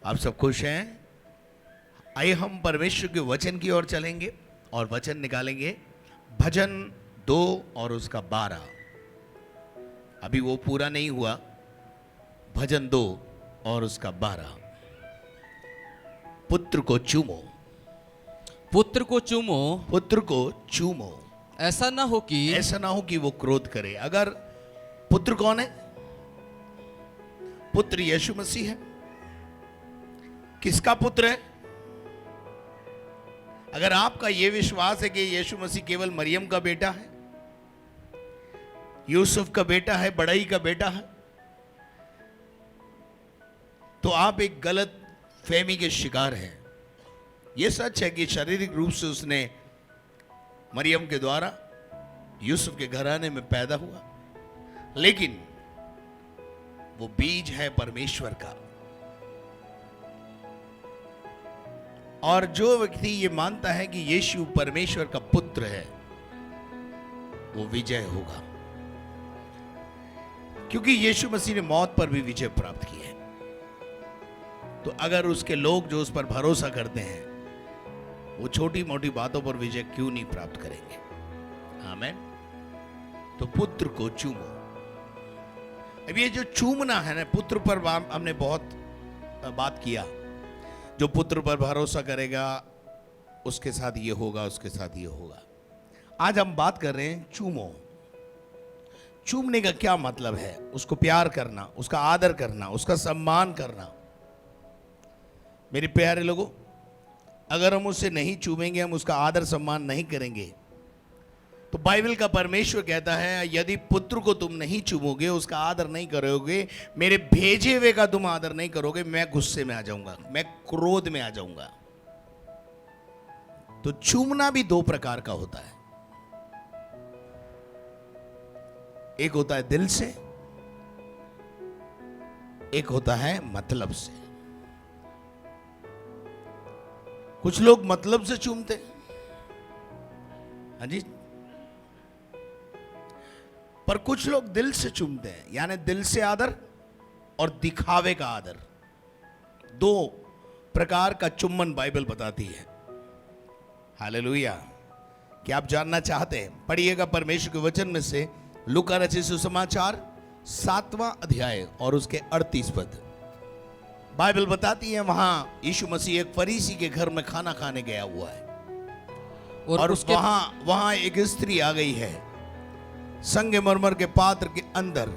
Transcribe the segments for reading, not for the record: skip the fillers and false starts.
आप सब खुश हैं? आइए हम परमेश्वर के वचन की ओर चलेंगे और वचन निकालेंगे भजन 2 और उसका 12। अभी वो पूरा नहीं हुआ। भजन 2 और उसका 12। पुत्र को चूमो, पुत्र को चूमो, पुत्र को चूमो। ऐसा ना हो कि वो क्रोध करे। अगर पुत्र कौन है? पुत्र यीशु मसीह है। किसका पुत्र है? अगर आपका यह विश्वास है कि यीशु मसीह केवल मरियम का बेटा है, यूसुफ का बेटा है, बड़ई का बेटा है, तो आप एक गलत फहमी के शिकार हैं। यह सच है कि शारीरिक रूप से उसने मरियम के द्वारा यूसुफ के घराने में पैदा हुआ, लेकिन वो बीज है परमेश्वर का। और जो व्यक्ति ये मानता है कि यीशु परमेश्वर का पुत्र है, वो विजय होगा, क्योंकि यीशु मसीह ने मौत पर भी विजय प्राप्त की है। तो अगर उसके लोग जो उस पर भरोसा करते हैं, वो छोटी मोटी बातों पर विजय क्यों नहीं प्राप्त करेंगे? आमीन। तो पुत्र को चूमो। अब ये जो चूमना है ना, पुत्र पर हमने बहुत बात किया। जो पुत्र पर भरोसा करेगा उसके साथ ये होगा, उसके साथ ये होगा। आज हम बात कर रहे हैं चूमो। चूमने का क्या मतलब है? उसको प्यार करना, उसका आदर करना, उसका सम्मान करना। मेरे प्यारे लोगों, अगर हम उससे नहीं चूमेंगे, हम उसका आदर सम्मान नहीं करेंगे, तो बाइबल का परमेश्वर कहता है यदि पुत्र को तुम नहीं चूमोगे, उसका आदर नहीं करोगे, मेरे भेजे हुए का तुम आदर नहीं करोगे, मैं गुस्से में आ जाऊंगा, मैं क्रोध में आ जाऊंगा। तो चूमना भी 2 प्रकार का होता है। एक होता है दिल से, एक होता है मतलब से। कुछ लोग मतलब से चूमते हैं, हाँ जी, पर कुछ लोग दिल से चूमते हैं, यानी दिल से आदर और दिखावे का आदर। 2 प्रकार का चुम्बन बाइबल बताती है। हालेलुया। क्या आप जानना चाहते हैं? पढ़िएगा परमेश्वर के वचन में से लूका रचित सुसमाचार 7वां अध्याय और उसके 38 पद। बाइबल बताती है वहां यीशु मसीह एक फरीसी के घर में खाना खाने गया हुआ है, और उसके वहां एक स्त्री आ गई है, संगमरमर के पात्र के अंदर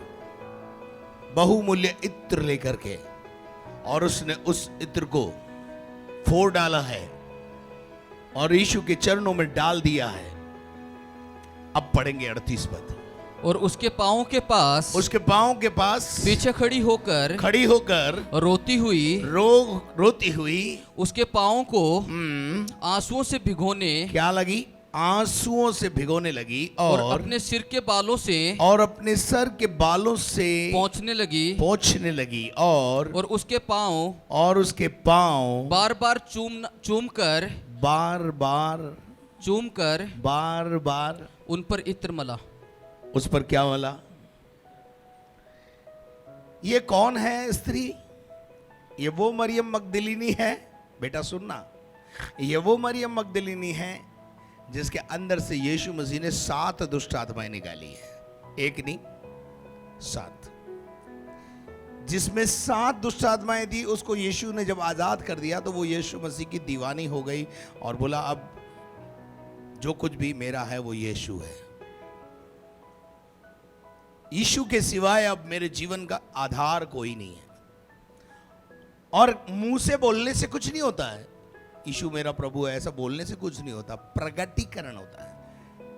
बहुमूल्य इत्र लेकर के, और उसने उस इत्र को फोड़ डाला है और यीशु के चरणों में डाल दिया है। अब पढ़ेंगे 38 पद। और उसके पांवों के पास पीछे खड़ी होकर रोती हुई उसके पांवों को आंसुओं से भिगोने क्या लगी? आंसुओं से भिगोने लगी, और अपने सिर के बालों से पोंछने लगी, और उसके पांव बार बार उन पर इत्र मला। उस पर क्या मला? ये कौन है स्त्री? ये वो मरियम मगदलीनी है। बेटा सुनना, ये वो मरियम मगदलीनी है जिसके अंदर से यीशु मसीह ने 7 दुष्ट आत्माएं निकाली है। 1 नहीं, 7। जिसमें 7 दुष्ट आत्माएं थी, उसको यीशु ने जब आजाद कर दिया तो वो यीशु मसीह की दीवानी हो गई और बोला अब जो कुछ भी मेरा है वो यीशु है। यीशु के सिवाय अब मेरे जीवन का आधार कोई नहीं है। और मुंह से बोलने से कुछ नहीं होता है, यीशु मेरा प्रभु है ऐसा बोलने से कुछ नहीं होता। प्रगटीकरण होता है,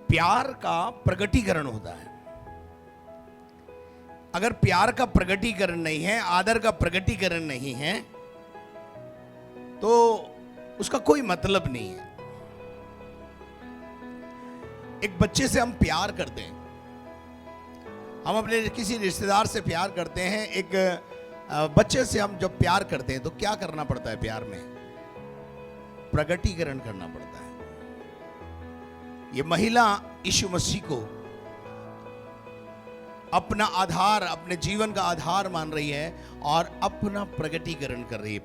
प्यार का प्रगटीकरण होता है। अगर प्यार का प्रगटीकरण नहीं है, आदर का प्रगटीकरण नहीं है, तो उसका कोई मतलब नहीं है। एक बच्चे से हम प्यार करते हैं, हम अपने किसी रिश्तेदार से प्यार करते हैं, एक बच्चे से हम जब प्यार करते हैं तो क्या करना पड़ता है? प्यार में प्रगटीकरण करना पड़ता है। ये महिला यीशु मसीह को अपना आधार, अपने जीवन का आधार मान रही है और अपना प्रकटीकरण कर रही है।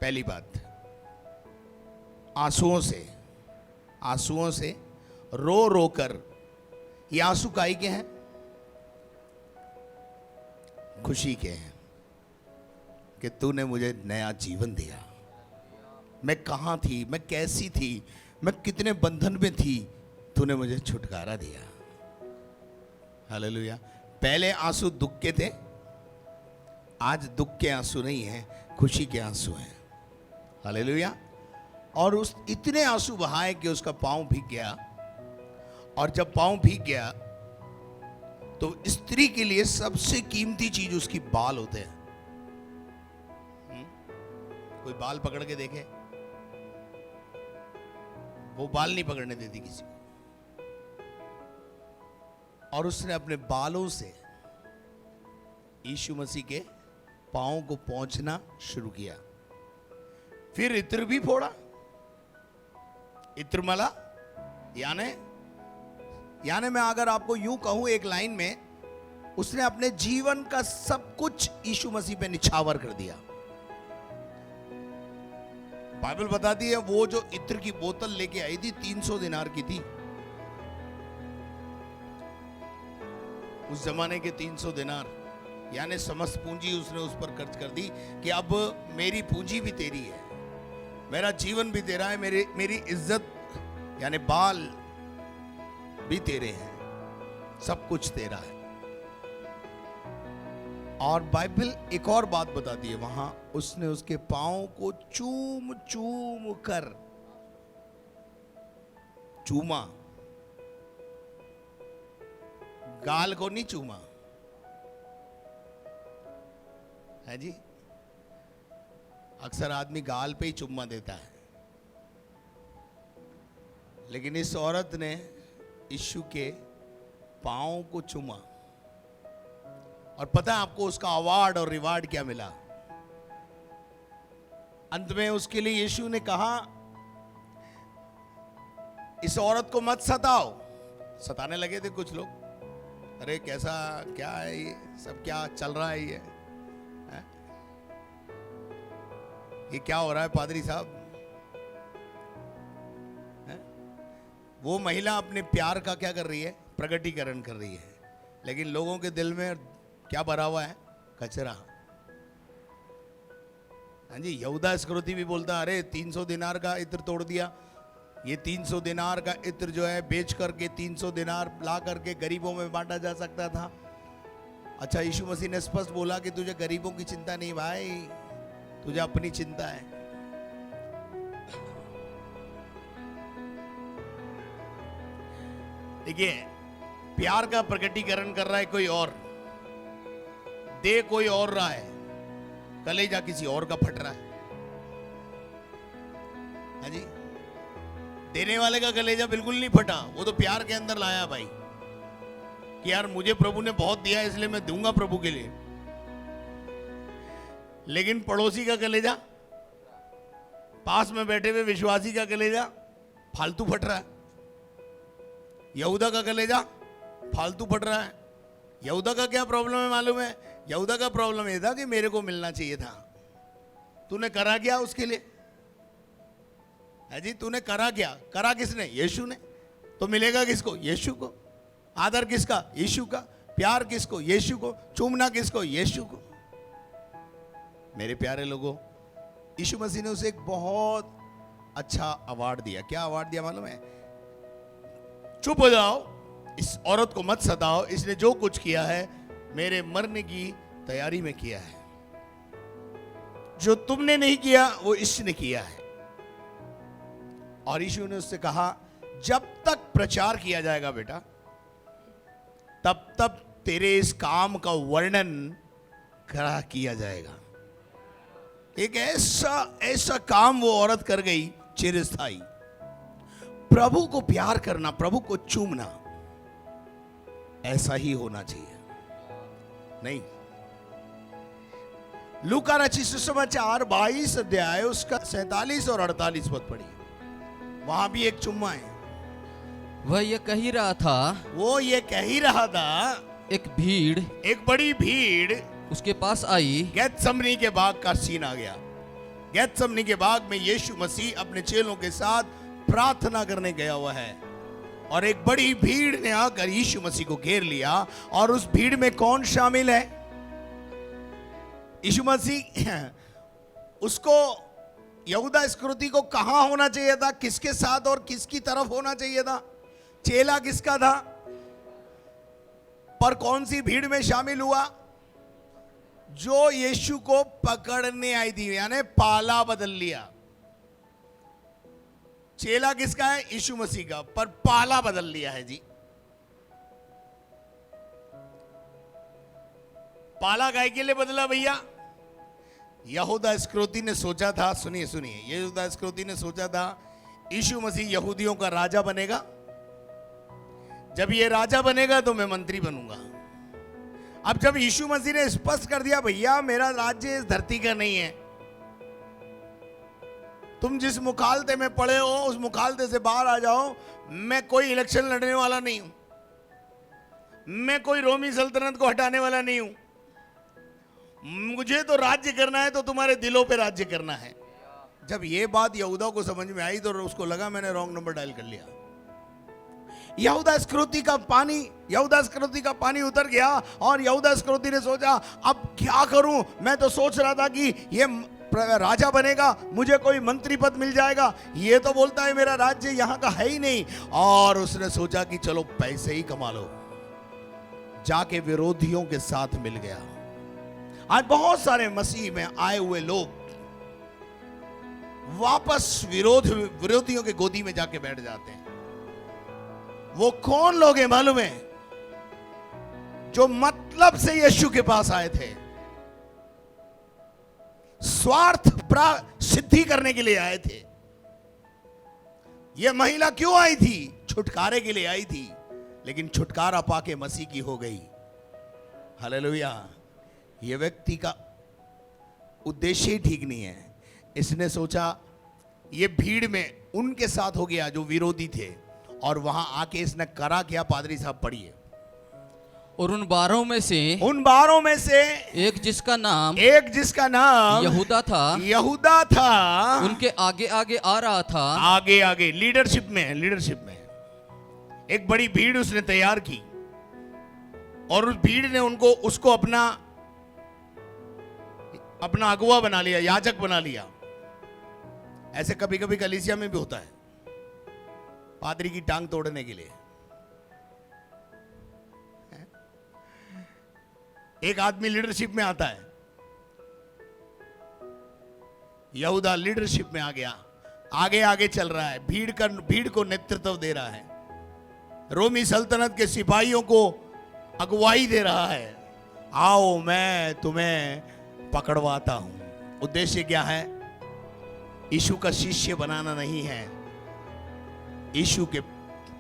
पहली बात आंसुओं से रो रो कर, ये आंसू काई के हैं? खुशी के हैं कि तूने मुझे नया जीवन दिया। मैं कहां थी, मैं कैसी थी, मैं कितने बंधन में थी, तूने मुझे छुटकारा दिया। हालेलुया। पहले आंसू दुख के थे, आज दुख के आंसू नहीं है, खुशी के आंसू हैं। हालेलुया। और उस इतने आंसू बहाए कि उसका पांव भीग गया, और जब पांव भीग गया तो स्त्री के लिए सबसे कीमती चीज उसकी बाल होते हैं। कोई बाल पकड़ के देखे? वो बाल नहीं पकड़ने देती किसी को। और उसने अपने बालों से यीशु मसीह के पांव को पोंछना शुरू किया। फिर इत्र भी फोड़ा, इत्र मला। यानी मैं अगर आपको यूं कहूं एक लाइन में, उसने अपने जीवन का सब कुछ यीशु मसीह पे निछावर कर दिया। बाइबल बताती है वो जो इत्र की बोतल लेके आई थी 300 दिनार की थी। उस जमाने के 300 दिनार यानी समस्त पूंजी उसने उस पर खर्च कर दी कि अब मेरी पूंजी भी तेरी है, मेरा जीवन भी तेरा है, मेरी इज्जत यानी बाल भी तेरे हैं, सब कुछ तेरा है। और बाइबल एक और बात बताती है, वहां उसने उसके पांव को चूम चूम कर चूमा, गाल को नहीं चूमा है जी। अक्सर आदमी गाल पे ही चुम्मा देता है, लेकिन इस औरत ने यीशु के पांव को चूमा। और पता है आपको उसका अवार्ड और रिवार्ड क्या मिला? अंत में उसके लिए यीशु ने कहा, इस औरत को मत सताओ। सताने लगे थे कुछ लोग, अरे कैसा क्या है ये सब, क्या चल रहा है ये क्या हो रहा है पादरी साहब? वो महिला अपने प्यार का क्या कर रही है? प्रकटीकरण कर रही है, लेकिन लोगों के दिल में क्या भरा हुआ है? कचरा। हाँ जी, यहूदा इस्करियोती भी बोलता, अरे 300 दिनार का इत्र तोड़ दिया। ये 300 दिनार का इत्र जो है बेच करके 300 दिनार ला करके गरीबों में बांटा जा सकता था। अच्छा, यीशु मसीह ने स्पष्ट बोला कि तुझे गरीबों की चिंता नहीं भाई, तुझे अपनी चिंता है। देखिए, प्यार का प्रकटीकरण कर रहा है कोई और, दे कोई और रहा है, कलेजा किसी और का फट रहा है। हाँ जी, देने वाले का कलेजा बिल्कुल नहीं फटा, वो तो प्यार के अंदर लाया भाई कि यार मुझे प्रभु ने बहुत दिया इसलिए मैं दूंगा प्रभु के लिए। लेकिन पड़ोसी का कलेजा, पास में बैठे हुए विश्वासी का कलेजा फालतू फट रहा है। यहूदा का कलेजा फालतू फट रहा है। यहूदा का क्या प्रॉब्लम है मालूम है? यहूदा का प्रॉब्लम ये था कि मेरे को मिलना चाहिए था। तूने करा क्या उसके लिए? है जी, तूने करा क्या? करा किसने? यीशु ने। तो मिलेगा किसको? यीशु को। आदर किसका? यीशु का। प्यार किसको? यीशु को। चूमना किसको? यीशु को। मेरे प्यारे लोगों, यीशु मसीह ने उसे एक बहुत अच्छा अवार्ड दिया। क्या अवार्ड दिया मालूम है? चुप हो जाओ, इस औरत को मत सताओ, इसने जो कुछ किया है मेरे मरने की तैयारी में किया है। जो तुमने नहीं किया वो इसने किया है। और यीशु ने उससे कहा, जब तक प्रचार किया जाएगा बेटा, तब तक तेरे इस काम का वर्णन करा किया जाएगा। एक ऐसा काम वो औरत कर गई चिरस्थायी। प्रभु को प्यार करना, प्रभु को चूमना, ऐसा ही होना चाहिए। नहीं, लूका रचित सुसमाचार 22 अध्याय उसका 47 और 48 पद पढ़िए। वहां भी एक चुम्मा है। वह ये कह ही रहा था, वो ये कह ही रहा था एक बड़ी भीड़ उसके पास आई। गेत्समनी के बाग का सीन आ गया। गेत्समनी के बाग में यीशु मसीह अपने चेलों के साथ प्रार्थना करने गया हुआ है और एक बड़ी भीड़ ने आकर यीशु मसीह को घेर लिया। और उस भीड़ में कौन शामिल है? यीशु मसीह उसको यहूदा इस्करियोती को कहां होना चाहिए था, किसके साथ और किसकी तरफ होना चाहिए था, चेला किसका था, पर कौन सी भीड़ में शामिल हुआ? जो यीशु को पकड़ने आई थी, यानी पाला बदल लिया। चेला किसका है? यीशु मसीह का, पर पाला बदल लिया है जी। पाला गाय के लिए बदला भैया? यहूदा इस्करियोती ने सोचा था, सुनिए सुनिए, यहूदा इस्करियोती ने सोचा था यीशु मसीह यहूदियों का राजा बनेगा, जब ये राजा बनेगा तो मैं मंत्री बनूंगा। अब जब यीशु मसीह ने स्पष्ट कर दिया भैया मेरा राज्य इस धरती का नहीं है, तुम जिस मुखालते में पड़े हो उस मुखालते से बाहर आ जाओ, मैं कोई इलेक्शन लड़ने वाला नहीं हूं, मैं कोई रोमी सल्तनत को हटाने वाला नहीं हूं, मुझे तो राज्य करना है तो तुम्हारे दिलों पे राज्य करना है। जब ये बात यहूदा को समझ में आई तो उसको लगा मैंने रॉन्ग नंबर डायल कर लिया। यहूदा इस्करियोती का पानी उतर गया और यहूदा इस्करियोती ने सोचा अब क्या करूं, मैं तो सोच रहा था कि ये राजा बनेगा, मुझे कोई मंत्री पद मिल जाएगा, ये तो बोलता है मेरा राज्य यहां का है ही नहीं। और उसने सोचा कि चलो पैसे ही कमा लो, जाके विरोधियों के साथ मिल गया। आज बहुत सारे मसीह में आए हुए लोग वापस विरोधियों के गोदी में जाके बैठ जाते हैं। वो कौन लोग हैं मालूम है? जो मतलब से यीशु के पास आए थे, स्वार्थ सिद्धि करने के लिए आए थे। यह महिला क्यों आई थी? छुटकारे के लिए आई थी, लेकिन छुटकारा पाके मसीह की हो गई। हालेलुया। यह व्यक्ति का उद्देश्य ही ठीक नहीं है। इसने सोचा ये भीड़ में उनके साथ हो गया जो विरोधी थे, और वहां आके इसने करा क्या? पादरी साहब पढ़िए। और उन 12 में से एक जिसका नाम यहूदा था उनके आगे आगे आ रहा था। आगे लीडरशिप में एक बड़ी भीड़ उसने तैयार की और उस भीड़ ने उसको अपना अगुवा बना लिया, याजक बना लिया। ऐसे कभी कभी कलीसिया में भी होता है, पादरी की टांग तोड़ने के लिए एक आदमी लीडरशिप में आता है। यहूदा लीडरशिप में आ गया, आगे चल रहा है, भीड़ को नेतृत्व दे रहा है, रोमी सल्तनत के सिपाहियों को अगुवाई दे रहा है। आओ मैं तुम्हें पकड़वाता हूं। उद्देश्य क्या है? यीशु का शिष्य बनाना नहीं है,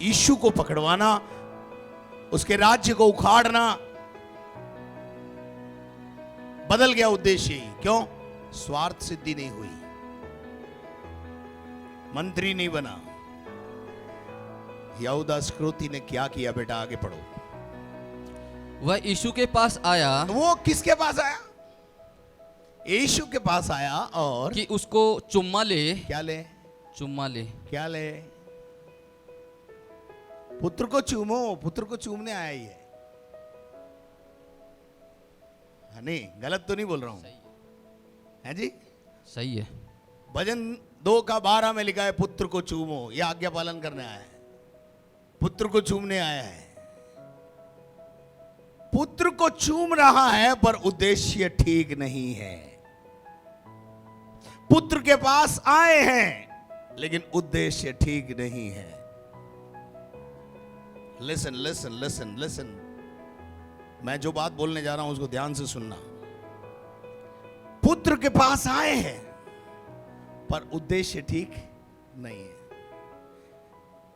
यीशु को पकड़वाना, उसके राज्य को उखाड़ना। बदल गया उद्देश्य ही। क्यों? स्वार्थ सिद्धि नहीं हुई, मंत्री नहीं बना। यहूदा इस्करियोती ने क्या किया? बेटा आगे पढ़ो। वह यीशु के पास आया। वो किसके पास आया? यीशु के पास आया और कि उसको चुम्मा ले। क्या ले? चुम्मा ले। क्या ले? पुत्र को चूमो, पुत्र को चूमने आया ही है। नहीं, गलत तो नहीं बोल रहा हूं, है जी? सही है। भजन 2:12 में लिखा है पुत्र को चूमो, यह आज्ञा पालन करने आया है, पुत्र को चूमने आया है। पुत्र को चूम रहा है पर उद्देश्य ठीक नहीं है। पुत्र के पास आए हैं लेकिन उद्देश्य ठीक नहीं है। लिसन लिसन लिसन लिसन, मैं जो बात बोलने जा रहा हूं उसको ध्यान से सुनना। पुत्र के पास आए हैं पर उद्देश्य ठीक नहीं है।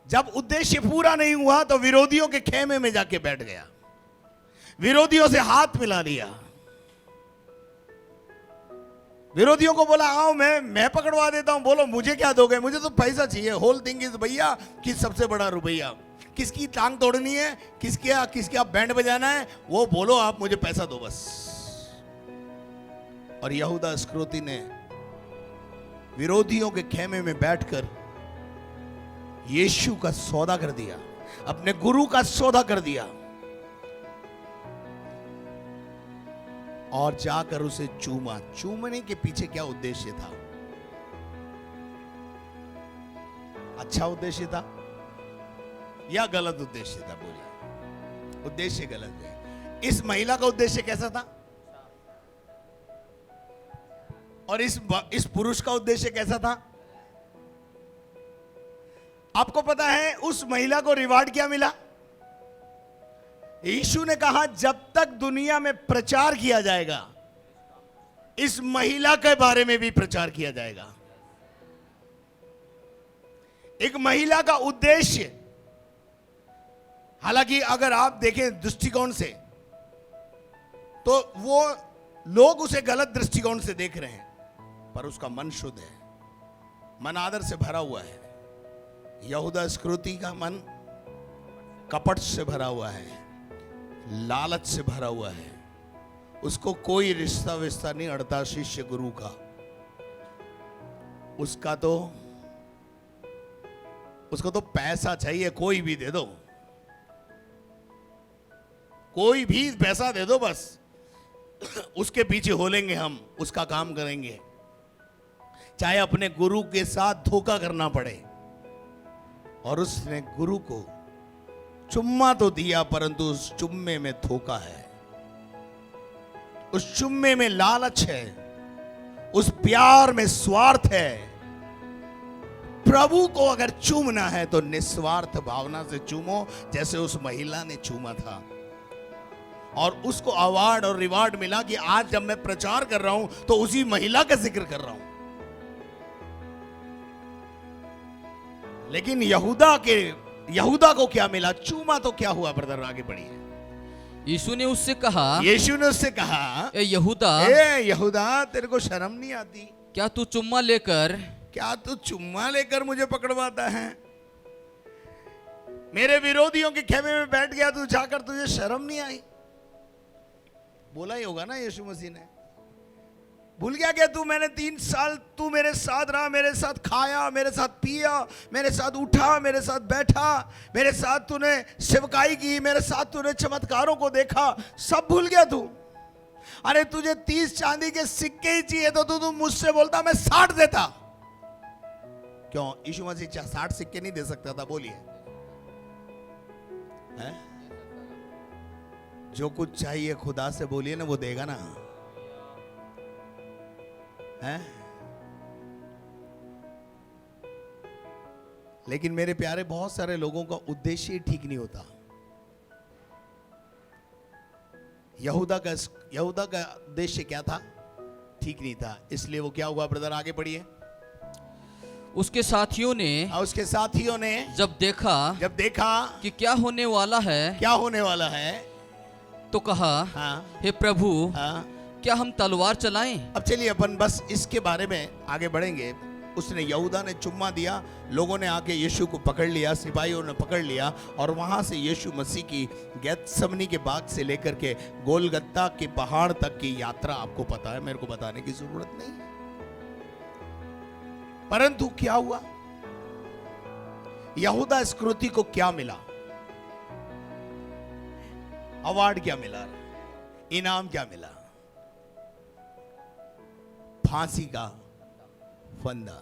जब उद्देश्य पूरा नहीं हुआ तो विरोधियों के खेमे में जाके बैठ गया, विरोधियों से हाथ मिला लिया, विरोधियों को बोला आओ मैं पकड़वा देता हूं। बोलो मुझे क्या दोगे, मुझे तो पैसा चाहिए। होल थिंग इज भैया कि सबसे बड़ा रुपया, किसकी टांग तोड़नी है, किसके आप बैंड बजाना है, वो बोलो, आप मुझे पैसा दो बस। और यहूदा इस्करियोती ने विरोधियों के खेमे में बैठकर यीशु का सौदा कर दिया, अपने गुरु का सौदा कर दिया और जाकर उसे चूमा। चूमने के पीछे क्या उद्देश्य था? अच्छा उद्देश्य था या गलत उद्देश्य था? बोलिए। उद्देश्य गलत है। इस महिला का उद्देश्य कैसा था और इस पुरुष का उद्देश्य कैसा था? आपको पता है उस महिला को रिवार्ड क्या मिला? यीशु ने कहा जब तक दुनिया में प्रचार किया जाएगा, इस महिला के बारे में भी प्रचार किया जाएगा। एक महिला का उद्देश्य, हालांकि अगर आप देखें दृष्टिकोण से तो वो लोग उसे गलत दृष्टिकोण से देख रहे हैं, पर उसका मन शुद्ध है, मन आदर से भरा हुआ है। यहूदा इस्करियोती का मन कपट से भरा हुआ है, लालच से भरा हुआ है। उसको कोई रिश्ता विश्ता नहीं अड़ता शिष्य गुरु का। उसको तो पैसा चाहिए, कोई भी दे दो, कोई भी पैसा दे दो बस, उसके पीछे हो लेंगे हम, उसका काम करेंगे, चाहे अपने गुरु के साथ धोखा करना पड़े। और उसने गुरु को चुम्मा तो दिया, परंतु उस चुम्मे में धोखा है, उस चुम्मे में लालच है, उस प्यार में स्वार्थ है। प्रभु को अगर चूमना है तो निस्वार्थ भावना से चूमो, जैसे उस महिला ने चूमा था। और उसको अवार्ड और रिवार्ड मिला कि आज जब मैं प्रचार कर रहा हूं तो उसी महिला का जिक्र कर रहा हूं। लेकिन यहूदा को क्या मिला? चूमा तो क्या हुआ ब्रदर? आगे बढ़िए। यीशु ने उससे कहा, ए यहूदा, तेरे को शर्म नहीं आती? क्या तू चुम्मा लेकर मुझे पकड़वाता है? मेरे विरोधियों के खेमे में बैठ गया तू जाकर, तुझे शर्म नहीं आई? बोला ही होगा ना यीशु मसीह ने। भूल गया क्या तू? मैंने 3 साल तू मेरे साथ रहा, मेरे साथ खाया, मेरे साथ पिया, मेरे साथ उठा, मेरे साथ बैठा, मेरे साथ तूने सेवकाई की, मेरे साथ तूने चमत्कारों को देखा, सब भूल गया तू? अरे तुझे 30 चांदी के सिक्के ही चाहिए तो तू मुझसे बोलता मैं 60 देता। क्यों यीशु मसीह 60 सिक्के नहीं दे सकता था? बोलिए। जो कुछ चाहिए खुदा से बोलिए ना, वो देगा ना, है? लेकिन मेरे प्यारे, बहुत सारे लोगों का उद्देश्य ठीक नहीं होता। यहूदा का उद्देश्य क्या था? ठीक नहीं था। इसलिए वो क्या हुआ ब्रदर? आगे बढ़िए। उसके साथियों ने जब देखा कि क्या होने वाला है तो कहा, हाँ, हे प्रभु, हाँ, क्या हम तलवार चलाएं? अब चलिए अपन बस इसके बारे में आगे बढ़ेंगे। उसने, यहूदा ने चुम्मा दिया, लोगों ने आके यीशु को पकड़ लिया, सिपाहियों ने पकड़ लिया, और वहां से यीशु मसीह की गेत्समनी के बाग से लेकर के गोलगत्ता के पहाड़ तक की यात्रा आपको पता है, मेरे को बताने की जरूरत नहीं है। परंतु क्या हुआ? यहूदा इस्करियोती को क्या मिला? अवार्ड क्या मिला? इनाम क्या मिला? फांसी का फंदा।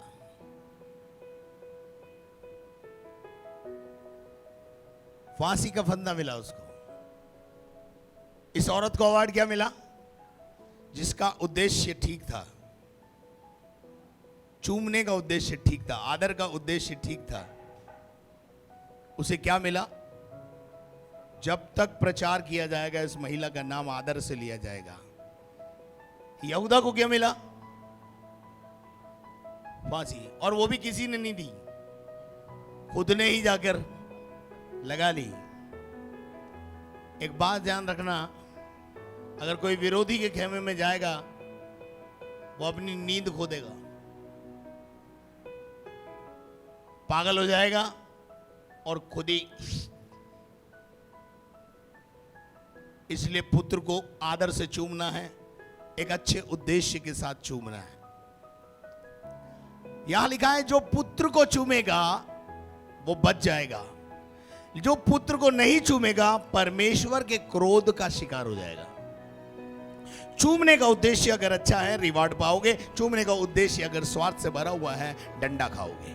फांसी का फंदा मिला उसको। इस औरत को अवार्ड क्या मिला? जिसका उद्देश्य ठीक था, चूमने का उद्देश्य ठीक था, आदर का उद्देश्य ठीक था, उसे क्या मिला? जब तक प्रचार किया जाएगा इस महिला का नाम आदर से लिया जाएगा। यहूदा को क्या मिला? फांसी। और वो भी किसी ने नहीं दी, खुद ने ही जाकर लगा ली। एक बात ध्यान रखना, अगर कोई विरोधी के खेमे में जाएगा वो अपनी नींद खो देगा, पागल हो जाएगा और खुद ही इसलिए पुत्र को आदर से चूमना है, एक अच्छे उद्देश्य के साथ चूमना है। यहां लिखा है जो पुत्र को चूमेगा वो बच जाएगा, जो पुत्र को नहीं चूमेगा परमेश्वर के क्रोध का शिकार हो जाएगा। चूमने का उद्देश्य अगर अच्छा है रिवार्ड पाओगे, चूमने का उद्देश्य अगर स्वार्थ से भरा हुआ है डंडा खाओगे।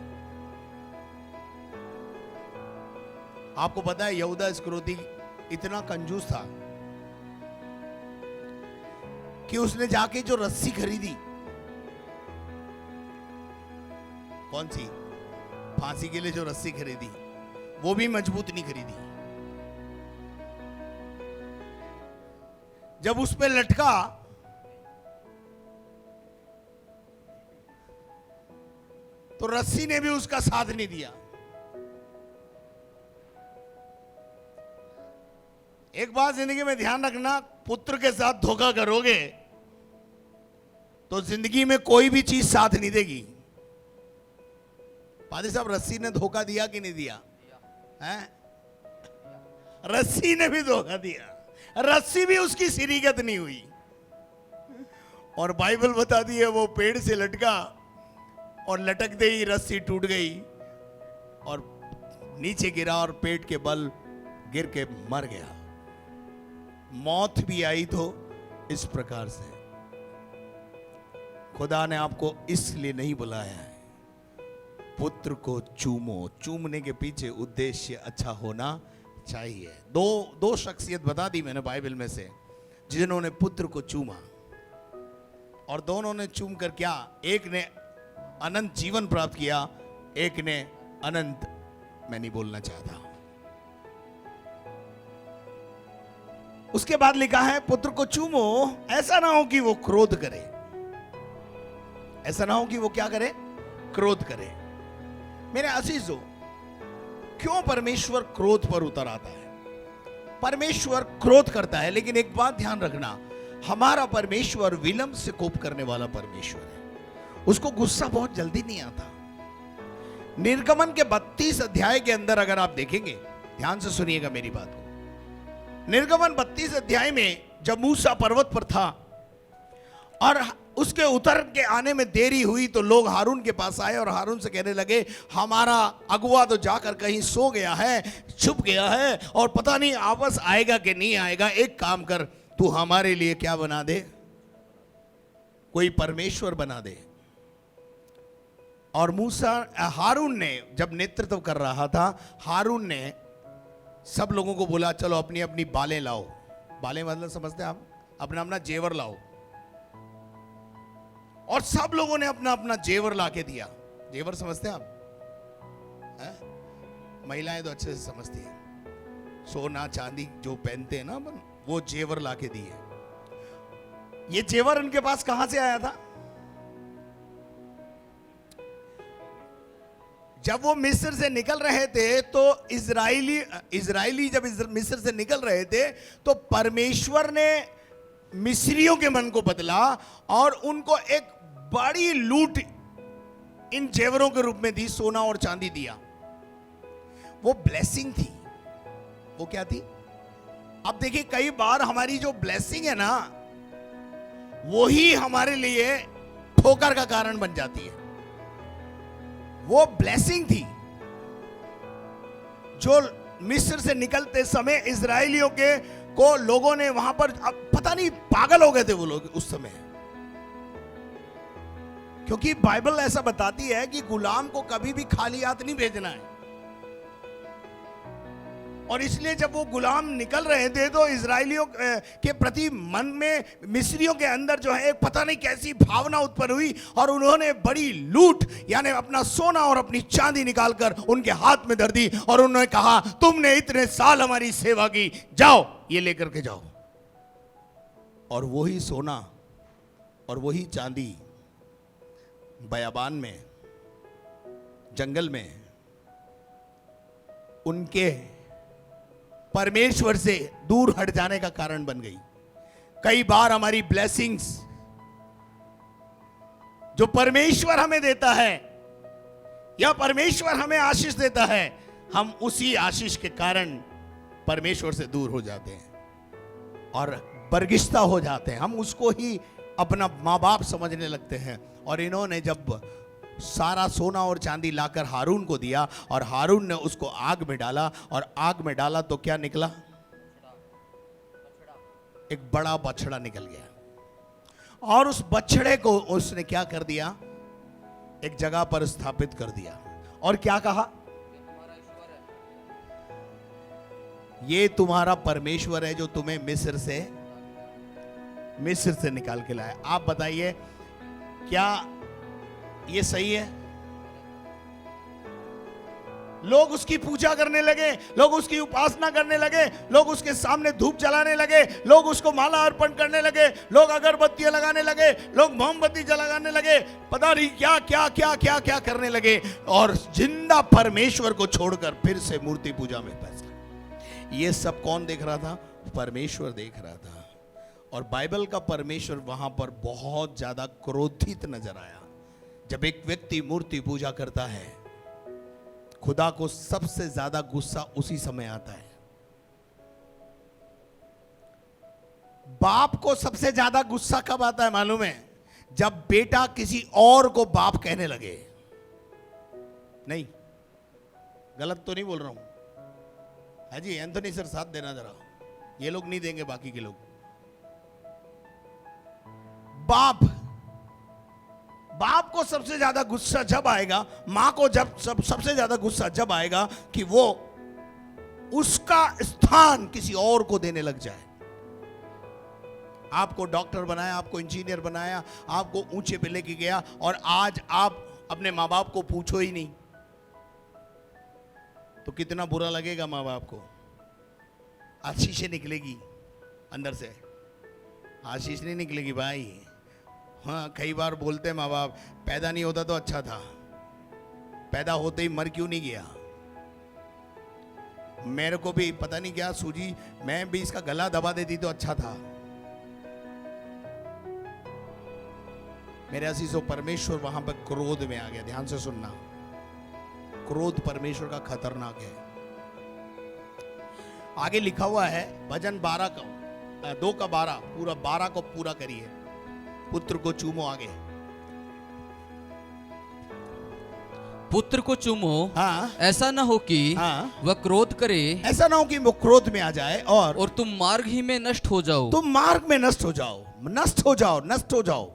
आपको पता है यहूदा इस्करियोती इतना कंजूस था कि उसने जाके जो रस्सी खरीदी, कौन सी, फांसी के लिए जो रस्सी खरीदी, वो भी मजबूत नहीं खरीदी। जब उस पे लटका तो रस्सी ने भी उसका साथ नहीं दिया। एक बात जिंदगी में ध्यान रखना, पुत्र के साथ धोखा करोगे तो जिंदगी में कोई भी चीज साथ नहीं देगी। पादी साहब, रस्सी ने धोखा दिया कि नहीं दिया है? रस्सी ने भी धोखा दिया, रस्सी भी उसकी सिरीगत नहीं हुई। और बाइबल बताती है वो पेड़ से लटका और लटकते ही रस्सी टूट गई और नीचे गिरा और पेट के बल गिर के मर गया। मौत भी आई तो इस प्रकार से। खुदा ने आपको इसलिए नहीं बुलाया है। पुत्र को चूमो, चूमने के पीछे उद्देश्य अच्छा होना चाहिए। दो शख्सियत बता दी मैंने बाइबल में से जिन्होंने पुत्र को चूमा, और दोनों ने चूम कर क्या, एक ने अनंत जीवन प्राप्त किया, एक ने अनंत, मैं नहीं बोलना चाहता। उसके बाद लिखा है पुत्र को चूमो, ऐसा ना हो कि वो क्रोध करे। ऐसा ना हो कि वो क्या करे, क्रोध करे। मेरे अजीजों, क्यों परमेश्वर क्रोध पर उतर आता है? परमेश्वर क्रोध करता है, लेकिन एक बात ध्यान रखना, हमारा परमेश्वर विलंब से कोप करने वाला परमेश्वर है। उसको गुस्सा बहुत जल्दी नहीं आता। निर्गमन के 32 अध्याय के अंदर अगर आप देखेंगे, ध्यान से सुनिएगा मेरी बात को। निर्गमन 32 अध्याय में जब मूसा पर्वत पर था और उसके उतर के आने में देरी हुई तो लोग हारून के पास आए और हारून से कहने लगे, हमारा अगुआ तो जाकर कहीं सो गया है, छुप गया है और पता नहीं वापस आएगा कि नहीं आएगा। एक काम कर, तू हमारे लिए क्या बना दे, कोई परमेश्वर बना दे। और मूसा, हारून ने जब नेतृत्व कर रहा था, हारून ने सब लोगों को बोला, चलो अपनी अपनी बालें लाओ। बालें मतलब समझते हैं आप, अपना अपना जेवर लाओ। और सब लोगों ने अपना अपना जेवर लाके दिया। जेवर समझते हैं आप? महिलाएं तो अच्छे से समझती हैं। सोना चांदी जो पहनते हैं ना अपन, वो जेवर लाके दिए। ये जेवर उनके पास कहां से आया था? जब वो मिस्र से निकल रहे थे तो इजरायली जब मिस्र से निकल रहे थे तो परमेश्वर ने मिस्रियों के मन को बदला और उनको एक बड़ी लूट इन जेवरों के रूप में दी, सोना और चांदी दिया। वो ब्लेसिंग थी। वो क्या थी? अब देखिए, कई बार हमारी जो ब्लेसिंग है ना, वो ही हमारे लिए ठोकर का कारण बन जाती है। वो ब्लेसिंग थी जो मिस्र से निकलते समय इजरायलियों के को लोगों ने वहां पर, अब पता नहीं पागल हो गए थे वो लोग उस समय, क्योंकि बाइबल ऐसा बताती है कि गुलाम को कभी भी खाली हाथ नहीं भेजना है। और इसलिए जब वो गुलाम निकल रहे थे तो इजरायलियों के प्रति मन में, मिस्रियों के अंदर जो है एक पता नहीं कैसी भावना उत्पन्न हुई और उन्होंने बड़ी लूट, यानी अपना सोना और अपनी चांदी निकालकर उनके हाथ में धर दी और उन्होंने कहा, तुमने इतने साल हमारी सेवा की, जाओ ये लेकर के जाओ। और वही सोना और वही चांदी बयाबान में, जंगल में उनके परमेश्वर से दूर हट जाने का कारण बन गई। कई बार हमारी ब्लेसिंग्स जो परमेश्वर हमें देता है या परमेश्वर हमें आशीष देता है, हम उसी आशीष के कारण परमेश्वर से दूर हो जाते हैं और बरगिश्ता हो जाते हैं, हम उसको ही अपना माँ बाप समझने लगते हैं। और इन्होंने जब सारा सोना और चांदी लाकर हारून को दिया और हारून ने उसको आग में डाला, और आग में डाला तो क्या निकला? एक बड़ा बछड़ा निकल गया। और उस बछड़े को उसने क्या कर दिया? एक जगह पर स्थापित कर दिया। और क्या कहा? ये तुम्हारा परमेश्वर है जो तुम्हें मिस्र से निकाल के लाया। आप बताइए, क्या ये सही है? लोग उसकी पूजा करने लगे, लोग उसकी उपासना करने लगे, लोग उसके सामने धूप जलाने लगे, लोग उसको माला अर्पण करने लगे, लोग अगरबत्तियां लगाने लगे, लोग मोमबत्ती जलाने लगे, पता नहीं क्या क्या क्या क्या क्या करने लगे, और जिंदा परमेश्वर को छोड़कर फिर से मूर्ति पूजा में फंस गए। ये सब कौन देख रहा था? परमेश्वर देख रहा था। और बाइबल का परमेश्वर वहां पर बहुत ज्यादा क्रोधित नजर आया। जब एक व्यक्ति मूर्ति पूजा करता है, खुदा को सबसे ज्यादा गुस्सा उसी समय आता है। बाप को सबसे ज्यादा गुस्सा कब आता है मालूम है? जब बेटा किसी और को बाप कहने लगे। नहीं, गलत तो नहीं बोल रहा हूं? है जी, एंथोनी सर साथ देना जरा, ये लोग नहीं देंगे, बाकी के लोग। बाप को सबसे ज्यादा गुस्सा जब आएगा, मां को जब सबसे ज्यादा गुस्सा जब आएगा कि वो उसका स्थान किसी और को देने लग जाए। आपको डॉक्टर बनाया, आपको इंजीनियर बनाया, आपको ऊंचे पे लेके गया, और आज आप अपने माँ बाप को पूछो ही नहीं, तो कितना बुरा लगेगा माँ बाप को। आशीष निकलेगी अंदर से, आशीष नहीं निकलेगी भाई। हाँ, कई बार बोलते हैं माँ बाप, पैदा नहीं होता तो अच्छा था, पैदा होते ही मर क्यों नहीं गया? मेरे को भी पता नहीं क्या सूझी, मैं भी इसका गला दबा देती तो अच्छा था। मेरे अजीजों, परमेश्वर वहां पर क्रोध में आ गया। ध्यान से सुनना, क्रोध परमेश्वर का खतरनाक है। आगे लिखा हुआ है भजन 12 का 2 का 12, पूरा 12 को पूरा करिए। पुत्र को चूमो, आगे पुत्र को चूमो। हाँ, ऐसा ना हो कि हाँ, वह क्रोध करे, ऐसा ना हो कि वो क्रोध में आ जाए और तुम मार्ग ही में नष्ट हो जाओ। तुम मार्ग में नष्ट हो जाओ, नष्ट हो जाओ, नष्ट हो जाओ।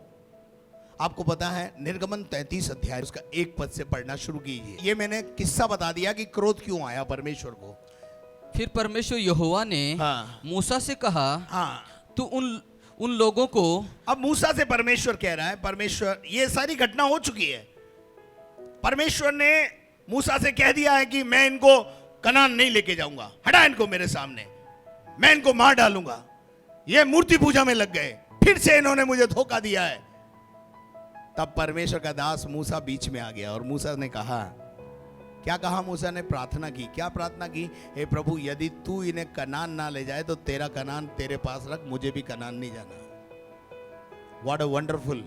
आपको पता है, निर्गमन 33 अध्याय उसका 1 पद से पढ़ना शुरू कीजिए। ये मैंने किस्सा बता दिया कि क्रोध क्यों आया परमेश्वर को। फिर परमेश्वर यहोवा ने मूसा से कहा, तू उन लोगों को। अब मूसा से परमेश्वर कह रहा है, परमेश्वर, ये सारी घटना हो चुकी है। परमेश्वर ने मूसा से कह दिया है कि मैं इनको कनान नहीं लेके जाऊंगा, हटा इनको मेरे सामने, मैं इनको मार डालूंगा। ये मूर्ति पूजा में लग गए, फिर से इन्होंने मुझे धोखा दिया है। तब परमेश्वर का दास मूसा बीच में आ गया और मूसा ने कहा, क्या कहा मूसा ने? प्रार्थना की। क्या प्रार्थना की? हे प्रभु, यदि तू इन्हें कनान ना ले जाए तो तेरा कनान तेरे पास रख, मुझे भी कनान नहीं जाना। व्हाट अ वंडरफुल,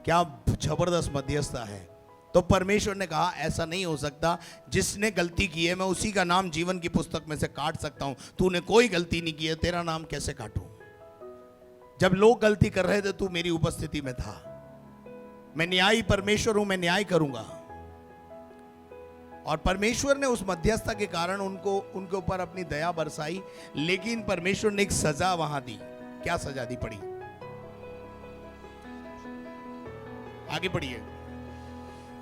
क्या जबरदस्त मध्यस्थता है। तो परमेश्वर ने कहा, ऐसा नहीं हो सकता, जिसने गलती की है मैं उसी का नाम जीवन की पुस्तक में से काट सकता हूं। तूने कोई गलती नहीं की है, तेरा नाम कैसे काटूं? जब लोग गलती कर रहे थे तू मेरी उपस्थिति में था। मैं न्यायी परमेश्वर हूं, मैं न्याय करूंगा। और परमेश्वर ने उस मध्यस्थता के कारण उनके ऊपर अपनी दया बरसाई, लेकिन परमेश्वर ने एक सजा वहां दी। क्या सजा दी? पढ़िए, आगे पढ़िए।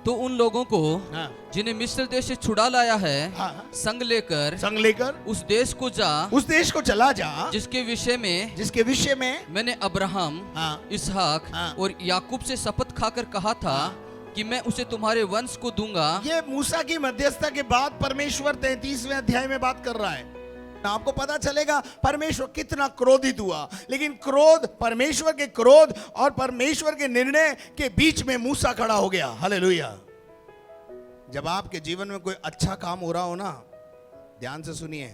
तो उन लोगों को जिन्हें मिस्र देश से छुड़ा लाया है, संग लेकर उस देश को चला जा जिसके विषय में मैंने अब्राहम, इसहाक और याकूब से शपथ खाकर कहा था कि मैं उसे तुम्हारे वंश को दूंगा। ये मूसा की मध्यस्थता के बाद परमेश्वर 33वें अध्याय में बात कर रहा है। आपको पता चलेगा परमेश्वर कितना क्रोधित हुआ, लेकिन क्रोध, परमेश्वर के क्रोध और परमेश्वर के निर्णय के बीच में मूसा खड़ा हो गया। हालेलुया। जब आपके जीवन में कोई अच्छा काम हो रहा हो ना, ध्यान से सुनिए,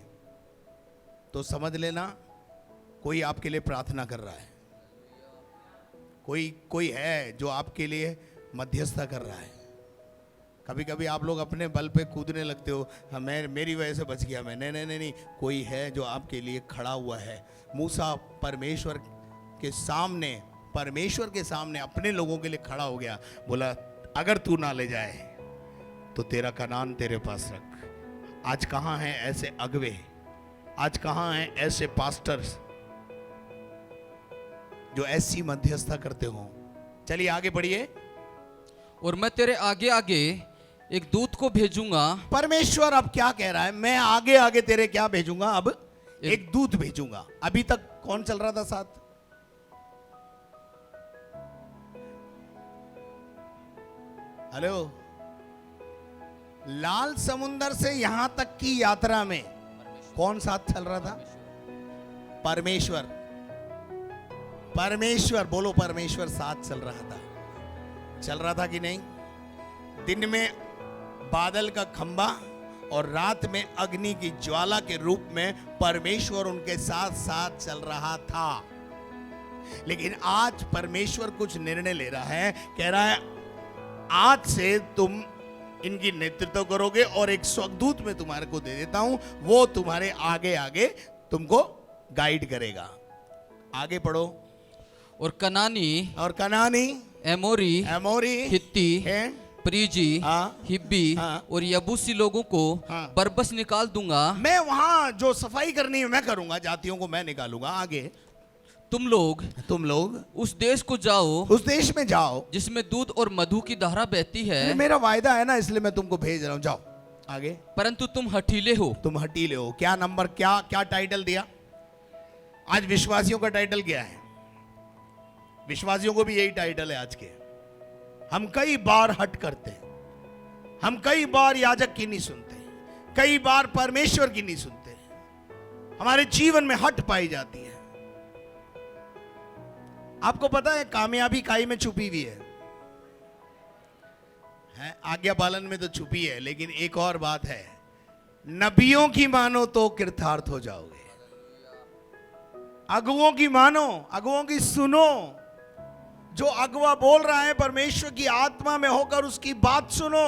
तो समझ लेना कोई आपके लिए प्रार्थना कर रहा है, कोई है जो आपके लिए मध्यस्थता कर रहा है। कभी कभी आप लोग अपने बल पे कूदने लगते हो, हाँ मैं मेरी वजह से बच गया मैं। नहीं नहीं नहीं नहीं, कोई है जो आपके लिए खड़ा हुआ है। मूसा परमेश्वर के सामने अपने लोगों के लिए खड़ा हो गया, बोला अगर तू ना ले जाए तो तेरा कनान तेरे पास रख। आज कहाँ हैं ऐसे अगवे, आज कहाँ हैं ऐसे पास्टर्स जो ऐसी मध्यस्थता करते हो। चलिए आगे बढ़िए। और मैं तेरे आगे आगे एक दूत को भेजूंगा। परमेश्वर अब क्या कह रहा है, मैं आगे आगे तेरे क्या भेजूंगा, अब एक दूत भेजूंगा। अभी तक कौन चल रहा था साथ? हेलो, लाल समुंदर से यहां तक की यात्रा में कौन साथ चल रहा था? परमेश्वर। परमेश्वर बोलो, परमेश्वर साथ चल रहा था कि नहीं? दिन में बादल का खंबा और रात में अग्नि की ज्वाला के रूप में परमेश्वर उनके साथ साथ चल रहा था। लेकिन आज परमेश्वर कुछ निर्णय ले रहा है, कह रहा है आज से तुम इनकी नेतृत्व करोगे और एक स्वर्गदूत मैं तुम्हारे को दे देता हूं, वो तुम्हारे आगे आगे तुमको गाइड करेगा। आगे पढ़ो। और कनानी, एमोरी, हित्ती, परिजी, हिब्बी और यबूसी लोगों को बरबस निकाल दूंगा। मैं वहां जो सफाई करनी है मैं करूंगा, जातियों को मैं निकालूंगा। आगे तुम लोग उस देश को जाओ, उस देश में जाओ जिसमें दूध और मधु की धारा बहती है। मेरा वायदा है ना, इसलिए मैं तुमको भेज रहा हूं, जाओ। आगे। परंतु तुम हठीले हो। क्या नंबर, क्या टाइटल दिया? आज विश्वासियों का टाइटल क्या है? विश्वासियों को भी यही टाइटल है आज के। हम कई बार हट करते हैं, हम कई बार याजक की नहीं सुनते, कई बार परमेश्वर की नहीं सुनते, हमारे जीवन में हट पाई जाती है। आपको पता है कामयाबी काई में छुपी हुई है? आज्ञा पालन में तो छुपी है, लेकिन एक और बात है, नबियों की मानो तो कृतार्थ हो जाओगे। अगुओं की मानो, अगुओं की सुनो। जो अगुआ बोल रहा है परमेश्वर की आत्मा में होकर उसकी बात सुनो।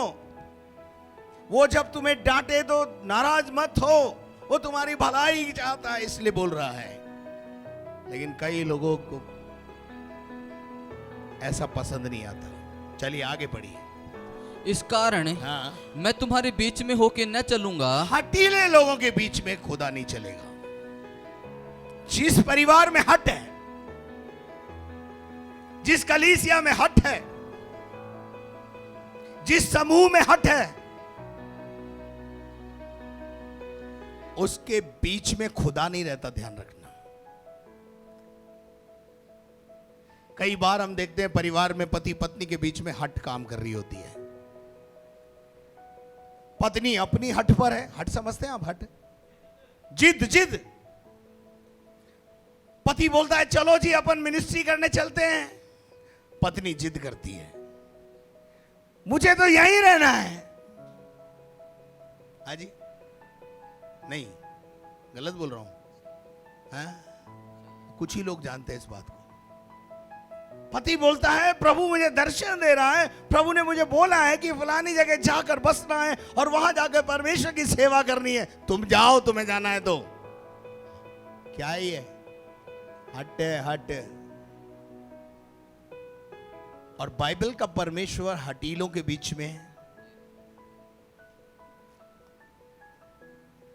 वो जब तुम्हें डांटे तो नाराज मत हो, वो तुम्हारी भलाई चाहता है इसलिए बोल रहा है। लेकिन कई लोगों को ऐसा पसंद नहीं आता। चलिए आगे बढ़िए। इस कारण मैं तुम्हारे बीच में होके न चलूंगा। हठीले लोगों के बीच में खुदा नहीं चलेगा। जिस परिवार में हट है, जिस कलीसिया में हट है, जिस समूह में हट है, उसके बीच में खुदा नहीं रहता। ध्यान रखना। कई बार हम देखते हैं परिवार में पति पत्नी के बीच में हट काम कर रही होती है। पत्नी अपनी हट पर है, हट समझते हैं आप? हट, जिद। पति बोलता है चलो जी अपन मिनिस्ट्री करने चलते हैं, पत्नी जिद करती है मुझे तो यहीं रहना है। हाजी नहीं, गलत बोल रहा हूं? कुछ ही लोग जानते हैं इस बात को। पति बोलता है प्रभु मुझे दर्शन दे रहा है, प्रभु ने मुझे बोला है कि फलानी जगह जाकर बसना है और वहां जाकर परमेश्वर की सेवा करनी है। तुम जाओ, तुम्हें जाना है तो। क्या ही है? हट। और बाइबल का परमेश्वर हठीलों के बीच में है।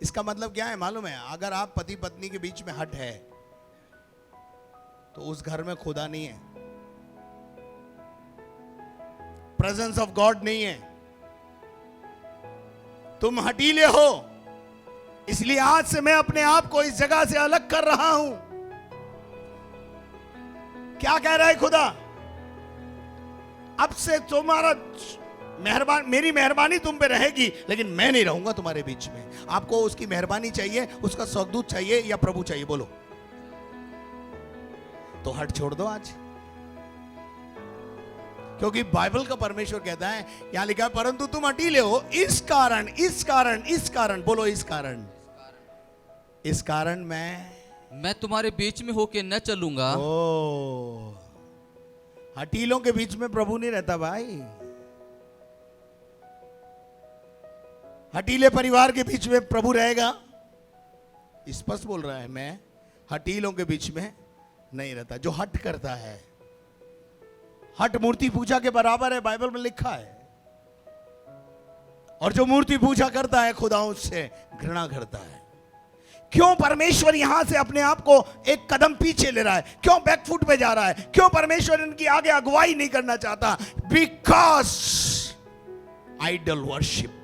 इसका मतलब क्या है मालूम है? अगर आप पति पत्नी के बीच में हट है तो उस घर में खुदा नहीं है, प्रेजेंस ऑफ गॉड नहीं है। तुम हठीले हो, इसलिए आज से मैं अपने आप को इस जगह से अलग कर रहा हूं। क्या कह रहा है खुदा? अब से तुम्हारा मेरी मेहरबानी तुम पे रहेगी, लेकिन मैं नहीं रहूंगा तुम्हारे बीच में। आपको उसकी मेहरबानी चाहिए, उसका स्वर्गदूत चाहिए या प्रभु चाहिए? बोलो। तो हट छोड़ दो आज, क्योंकि बाइबल का परमेश्वर कहता है, यहां लिखा है परंतु तुम हठीले हो इस कारण बोलो, इस कारण मैं तुम्हारे बीच में होके न चलूंगा। हठीलों के बीच में प्रभु नहीं रहता भाई। हठीले परिवार के बीच में प्रभु रहेगा? स्पष्ट बोल रहा है, मैं हठीलों के बीच में नहीं रहता। जो हट करता है, हट मूर्ति पूजा के बराबर है, बाइबल में लिखा है। और जो मूर्ति पूजा करता है खुदा उससे घृणा करता है। क्यों परमेश्वर यहां से अपने आप को एक कदम पीछे ले रहा है? क्यों बैकफुट पे जा रहा है? क्यों परमेश्वर इनकी आगे अगुवाई नहीं करना चाहता? Because idol worship.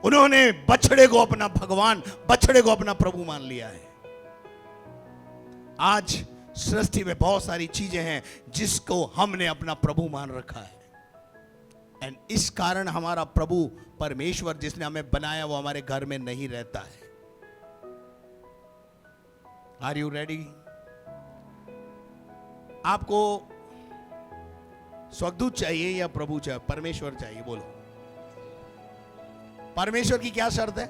उन्होंने बछड़े को अपना भगवान, बछड़े को अपना प्रभु मान लिया है। आज सृष्टि में बहुत सारी चीजें हैं जिसको हमने अपना प्रभु मान रखा है। एंड इस कारण हमारा प्रभु परमेश्वर जिसने हमें बनाया वो हमारे घर में नहीं रहता है। Are you ready? आपको स्वर्गदूत चाहिए या प्रभु चाहिए? परमेश्वर चाहिए? बोलो। परमेश्वर की क्या शर्त है?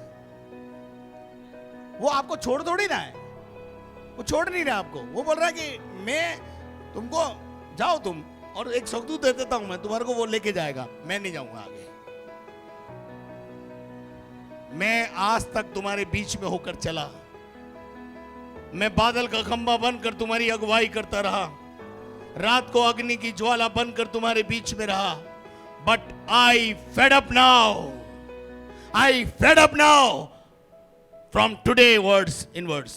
वो आपको छोड़ थोड़ी ना है, वो छोड़ नहीं रहा आपको। वो बोल रहा है कि मैं तुमको, जाओ तुम, और एक स्वर्गदूत दे देता हूं मैं तुम्हारे को, वो लेके जाएगा, मैं नहीं जाऊंगा आगे। मैं आज तक तुम्हारे बीच में होकर चला, मैं बादल का खंभा बनकर तुम्हारी अगुवाई करता रहा, रात को अग्नि की ज्वाला बनकर तुम्हारे बीच में रहा। But I fed up now, I fed up now from today words inwards.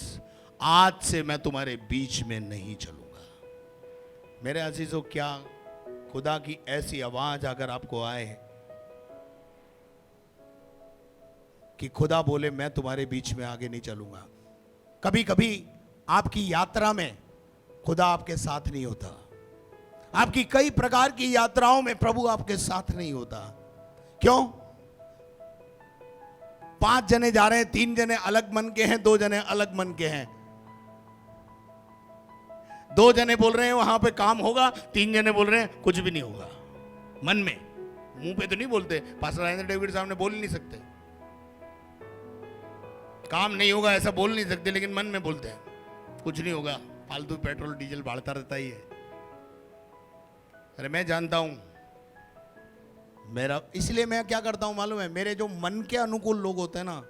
आज से मैं तुम्हारे बीच में नहीं चलूंगा। मेरे अजीजों, क्या खुदा की ऐसी आवाज अगर आपको आए कि खुदा बोले मैं तुम्हारे बीच में आगे नहीं चलूंगा। कभी कभी आपकी यात्रा में खुदा आपके साथ नहीं होता। आपकी कई प्रकार की यात्राओं में प्रभु आपके साथ नहीं होता। क्यों? 5 जने जा रहे हैं, 3 जने अलग मन के हैं, 2 जने अलग मन के हैं। 2 जने बोल रहे हैं वहां पे काम होगा, 3 जने बोल रहे हैं कुछ भी नहीं होगा। मन में, मुंह पे तो नहीं बोलते। पास्टर राजेंद्र डेविड साहब ने बोल नहीं सकते, काम नहीं होगा ऐसा बोल नहीं सकते, लेकिन मन में बोलते हैं कुछ नहीं होगा, फालतू पेट्रोल डीजल बढ़ता रहता ही है। अरे मैं जानता हूं मेरा, इसलिए मैं क्या करता हूं मालूम है? मेरे जो मन के अनुकूल लोग होते हैं ना,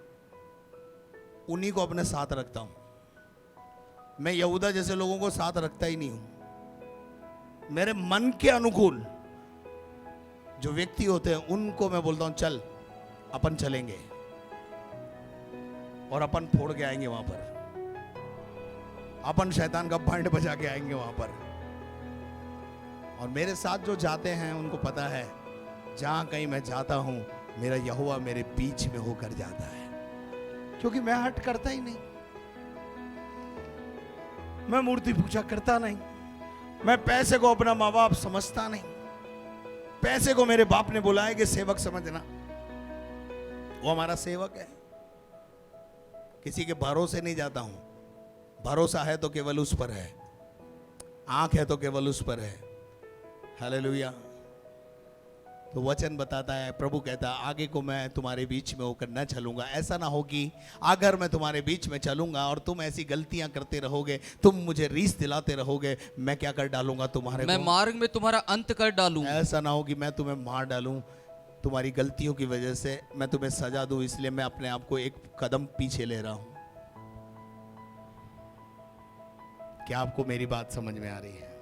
उन्हीं को अपने साथ रखता हूं। मैं यहूदा जैसे लोगों को साथ रखता ही नहीं हूं। मेरे मन के अनुकूल जो व्यक्ति होते हैं उनको मैं बोलता हूं चल अपन चलेंगे, और अपन फोड़ के आएंगे वहां पर, अपन शैतान का बैंड बजा के आएंगे वहां पर। और मेरे साथ जो जाते हैं उनको पता है जहां कहीं मैं जाता हूं मेरा यहोवा मेरे बीच में होकर जाता है। क्योंकि मैं हट करता ही नहीं, मैं मूर्ति पूजा करता नहीं, मैं पैसे को अपना माँ बाप समझता नहीं। पैसे को मेरे बाप ने बुलाया कि सेवक समझना, वो हमारा सेवक है। किसी के भरोसे नहीं जाता हूं। भरोसा है तो केवल उस पर है, आंख है तो केवल उस पर है। हालेलुया। तो वचन बताता है, प्रभु कहता है आगे को मैं तुम्हारे बीच में होकर न चलूंगा। ऐसा ना हो कि अगर मैं तुम्हारे बीच में चलूंगा और तुम ऐसी गलतियां करते रहोगे, तुम मुझे रीस दिलाते रहोगे, मैं क्या कर डालूंगा तुम्हारे मैं मार्ग में तुम्हारा अंत कर डालूं। ऐसा ना हो कि मैं तुम्हें मार डालूं तुम्हारी गलतियों की वजह से, मैं तुम्हें सजा दूं। इसलिए मैं अपने आप को एक कदम पीछे ले रहा हूं। क्या आपको मेरी बात समझ में आ रही है?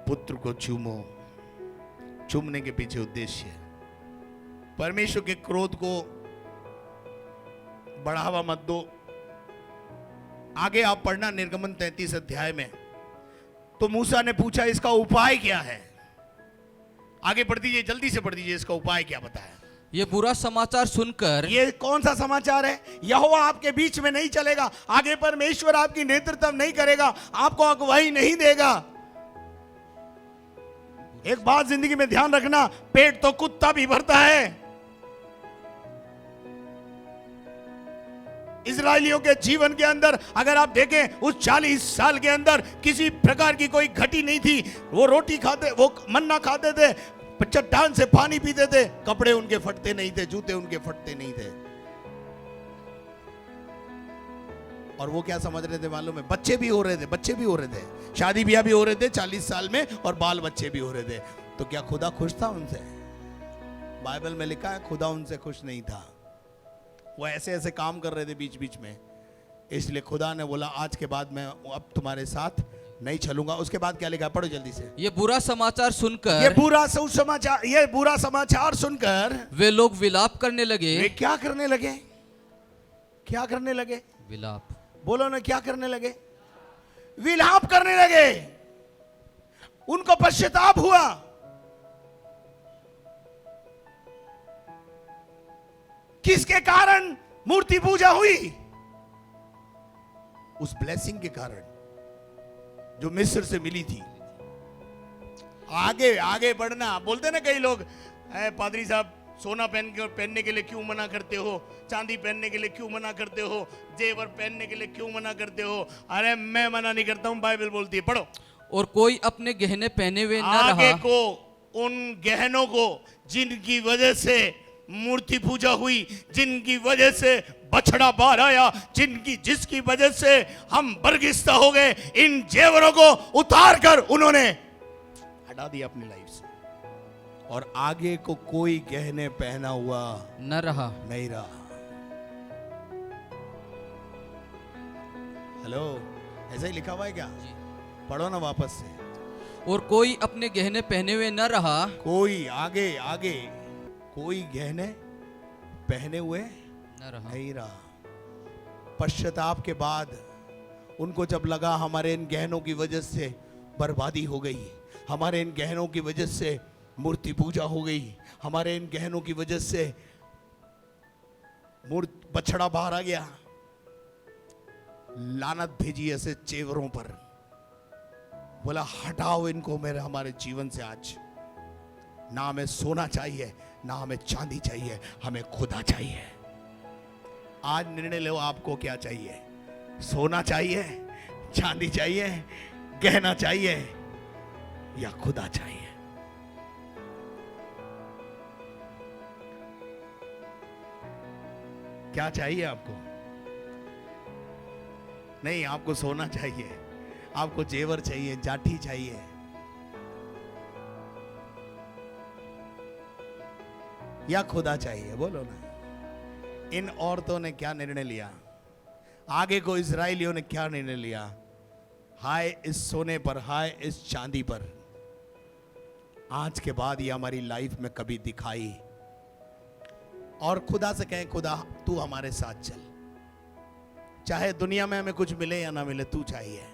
पुत्र को चूमो, चूमने के पीछे उद्देश्य है। परमेश्वर के क्रोध को बढ़ावा मत दो। आगे आप पढ़ना निर्गमन 33 अध्याय में, तो मूसा ने पूछा इसका उपाय क्या है? आगे पढ़ दीजिए, जल्दी से पढ़ दीजिए, इसका उपाय क्या बताया? ये बुरा समाचार सुनकर, ये कौन सा समाचार है? यहोवा आपके बीच में नहीं चलेगा, आगे परमेश्वर आपकी नेतृत्व नहीं करेगा, आपको अगुवाई नहीं देगा। एक बात जिंदगी में ध्यान रखना, पेट तो कुत्ता भी भरता है। इजरायलियों के जीवन के अंदर अगर आप देखें, उस 40 साल के अंदर किसी प्रकार की कोई घटी नहीं थी। वो रोटी खाते, वो मन्ना खाते थे, चट्टान से पानी पीते थे, कपड़े उनके फटते नहीं थे, जूते उनके फटते नहीं थे। और वो क्या समझ रहे थे मालूम है? बच्चे भी हो रहे थे, बच्चे भी हो रहे थे, शादी ब्याह भी हो रहे थे 40 साल में, और बाल बच्चे भी हो रहे थे। तो क्या खुदा खुश था उनसे? बाइबल में लिखा है खुदा उनसे खुश नहीं था, वो ऐसे ऐसे काम कर रहे थे बीच बीच में, इसलिए खुदा ने बोला आज के बाद मैं अब तुम्हारे साथ नहीं चलूंगा। उसके बाद क्या लिखा, पढ़ो जल्दी से। ये बुरा समाचार सुनकर, ये बुरा समाचार सुनकर वे लोग विलाप करने लगे। वे क्या करने लगे? क्या करने लगे? विलाप। बोलो ना, क्या करने लगे? विलाप करने लगे। उनको पश्चाताप हुआ। किसके कारण मूर्ति पूजा हुई? उस ब्लेसिंग के कारण जो मिस्र से मिली थी। आगे आगे बढ़ना बोलते ना कई लोग, पादरी साहब सोना पहनने के लिए क्यों मना करते हो, चांदी पहनने के लिए क्यों मना करते हो, जेवर पहनने के लिए क्यों मना करते हो? अरे मैं मना नहीं करता हूं, बाइबल बोलती है, पढ़ो। और कोई अपने गहने पहने हुए न आगे रहा। को उन गहनों को जिनकी वजह से मूर्ति पूजा हुई, जिनकी वजह से बछड़ा बाहर आया, जिसकी वजह से हम बर्गिस्ता हो गए, इन जेवरों को उतार कर उन्होंने हटा दिया अपनी लाइफ से, और आगे को कोई गहने पहना हुआ नहीं रहा। हेलो, ऐसा ही लिखा हुआ है क्या? पढ़ो ना वापस से। और कोई अपने गहने पहने हुए न रहा। कोई आगे कोई गहने पहने हुए नहीं रहा। पश्चाताप के बाद उनको जब लगा हमारे इन गहनों की वजह से बर्बादी हो गई, हमारे इन गहनों की वजह से मूर्ति पूजा हो गई, हमारे इन गहनों की वजह से बछड़ा बाहर आ गया, लानत भेजी ऐसे चेवरों पर। बोला हटाओ इनको हमारे जीवन से आज। ना हमें सोना चाहिए, ना हमें चांदी चाहिए, हमें खुदा चाहिए। आज निर्णय लो, आपको क्या चाहिए? सोना चाहिए, चांदी चाहिए, गहना चाहिए, या खुदा चाहिए? क्या चाहिए आपको? नहीं, आपको सोना चाहिए, आपको जेवर चाहिए, जाठी चाहिए, या खुदा चाहिए? बोलो ना। इन औरतों ने क्या निर्णय लिया? आगे को इजराइलियों ने क्या निर्णय लिया? हाय इस सोने पर, हाय इस चांदी पर। आज के बाद ये हमारी लाइफ में कभी दिखाई, और खुदा से कहें खुदा तू हमारे साथ चल, चाहे दुनिया में हमें कुछ मिले या ना मिले, तू चाहिए।